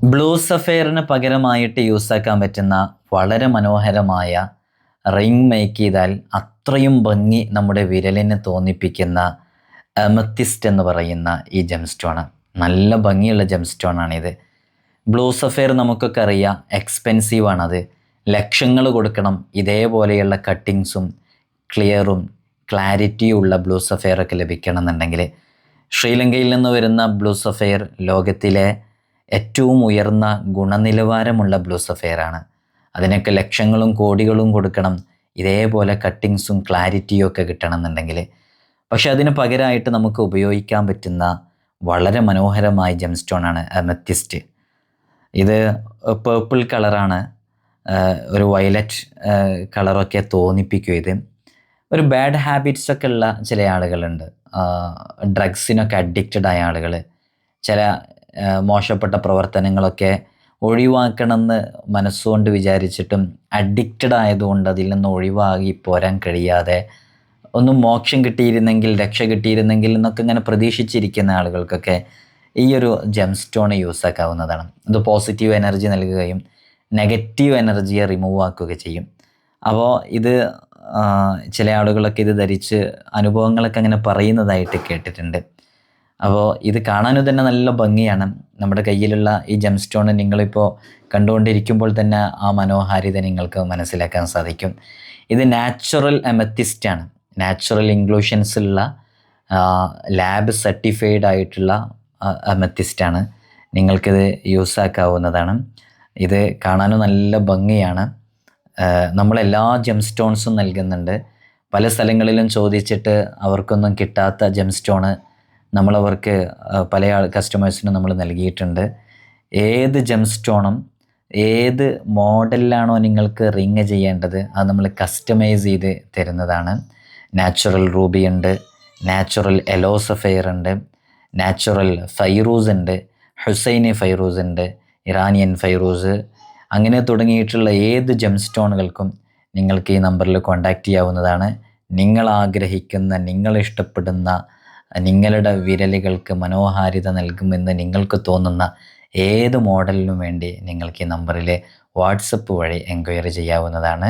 Blue സഫയറിന് പകരമായിട്ട് യൂസാക്കാൻ പറ്റുന്ന വളരെ മനോഹരമായ റിംഗ് മേക്ക് ചെയ്താൽ അത്രയും ഭംഗി നമ്മുടെ വിരലിനെ തോന്നിപ്പിക്കുന്ന അമത്തിസ്റ്റ് എന്ന് പറയുന്ന ഈ ജെം സ്റ്റോണ്. നല്ല ഭംഗിയുള്ള ജെം സ്റ്റോണാണിത്. ബ്ലൂ സഫയർ നമുക്കൊക്കെ അറിയാം, എക്സ്പെൻസീവാണത്. ലക്ഷങ്ങൾ കൊടുക്കണം ഇതേപോലെയുള്ള കട്ടിങ്സും ക്ലിയറും ക്ലാരിറ്റിയും ഉള്ള ബ്ലൂ സഫയറൊക്കെ ലഭിക്കണമെന്നുണ്ടെങ്കിൽ. ശ്രീലങ്കയിൽ നിന്ന് വരുന്ന ബ്ലൂ സഫയർ ലോകത്തിലെ ഏറ്റവും ഉയർന്ന ഗുണനിലവാരമുള്ള ബ്ലൂ സഫയറാണ്. അതിനൊക്കെ ലക്ഷങ്ങളും കോടികളും കൊടുക്കണം ഇതേപോലെ കട്ടിങ്സും ക്ലാരിറ്റിയും ഒക്കെ കിട്ടണമെന്നുണ്ടെങ്കിൽ. പക്ഷെ അതിന് പകരമായിട്ട് നമുക്ക് ഉപയോഗിക്കാൻ പറ്റുന്ന വളരെ മനോഹരമായ ജെം സ്റ്റോണാണ് അമത്തിസ്റ്റ്. ഇത് പേർപ്പിൾ കളറാണ്, ഒരു വയലറ്റ് കളറൊക്കെ തോന്നിപ്പിക്കും. ഇത് ഒരു ബാഡ് ഹാബിറ്റ്സൊക്കെ ഉള്ള ചില ആളുകളുണ്ട്, ഡ്രഗ്സിനൊക്കെ അഡിക്റ്റഡ് ആയ ആളുകൾ, ചില മോശപ്പെട്ട പ്രവർത്തനങ്ങളൊക്കെ ഒഴിവാക്കണമെന്ന് മനസ്സുകൊണ്ട് വിചാരിച്ചിട്ടും അഡിക്റ്റഡ് ആയതുകൊണ്ട് അതിൽ നിന്ന് ഒഴിവാക്കി പോരാൻ കഴിയാതെ ഒന്നും മോക്ഷം കിട്ടിയിരുന്നെങ്കിൽ, രക്ഷ കിട്ടിയിരുന്നെങ്കിൽ എന്നൊക്കെ ഇങ്ങനെ പ്രതീക്ഷിച്ചിരിക്കുന്ന ആളുകൾക്കൊക്കെ ഈ ഒരു ജെം സ്റ്റോൺ യൂസ് ആക്കാവുന്നതാണ്. ഇത് പോസിറ്റീവ് എനർജി നൽകുകയും നെഗറ്റീവ് എനർജിയെ റിമൂവ് ആക്കുകയും ചെയ്യും. അപ്പോൾ ഇത് ചില ആളുകളൊക്കെ ഇത് ധരിച്ച് അനുഭവങ്ങളൊക്കെ അങ്ങനെ പറയുന്നതായിട്ട് കേട്ടിട്ടുണ്ട്. അപ്പോൾ ഇത് കാണാനും തന്നെ നല്ല ഭംഗിയാണ്. നമ്മുടെ കയ്യിലുള്ള ഈ ജെം സ്റ്റോൺ നിങ്ങളിപ്പോൾ കണ്ടുകൊണ്ടിരിക്കുമ്പോൾ തന്നെ ആ മനോഹാരിത നിങ്ങൾക്ക് മനസ്സിലാക്കാൻ സാധിക്കും. ഇത് നാച്ചുറൽ അമത്തിസ്റ്റാണ്. നാച്ചുറൽ ഇൻക്ലൂഷൻസുള്ള ലാബ് സർട്ടിഫൈഡ് ആയിട്ടുള്ള അമത്തിസ്റ്റാണ്. നിങ്ങൾക്കിത് യൂസ് ആക്കാവുന്നതാണ്. ഇത് കാണാനും നല്ല ഭംഗിയാണ്. നമ്മളെല്ലാ ജെം സ്റ്റോൺസും നൽകുന്നുണ്ട്. പല സ്ഥലങ്ങളിലും ചോദിച്ചിട്ട് അവർക്കൊന്നും കിട്ടാത്ത ജെം സ്റ്റോണ് നമ്മളവർക്ക് പല കസ്റ്റമേഴ്സിനും നമ്മൾ നൽകിയിട്ടുണ്ട്. ഏത് ജെം സ്റ്റോണും ഏത് മോഡലിലാണോ നിങ്ങൾക്ക് റിങ് ചെയ്യേണ്ടത് അത് നമ്മൾ കസ്റ്റമൈസ് ചെയ്ത് തരുന്നതാണ്. നാച്ചുറൽ റൂബി ഉണ്ട്, നാച്ചുറൽ എലോ സഫയർ ഉണ്ട്, നാച്ചുറൽ ഫൈറൂസ് ഉണ്ട്, ഹുസൈനി ഫൈറൂസ് ഉണ്ട്, ഇറാനിയൻ ഫൈറൂസ്, അങ്ങനെ തുടങ്ങിയിട്ടുള്ള ഏത് ജെം സ്റ്റോണുകൾക്കും നിങ്ങൾക്ക് ഈ നമ്പറിൽ കോൺടാക്റ്റ് ചെയ്യാവുന്നതാണ്. നിങ്ങൾ ആഗ്രഹിക്കുന്ന, നിങ്ങൾ ഇഷ്ടപ്പെടുന്ന, നിങ്ങളുടെ വിരലുകൾക്ക് മനോഹാരിത നൽകുമെന്ന് നിങ്ങൾക്ക് തോന്നുന്ന ഏത് മോഡലിനും വേണ്ടി നിങ്ങൾക്ക് ഈ നമ്പറിൽ വാട്സപ്പ് വഴി എൻക്വയറി ചെയ്യാവുന്നതാണ്.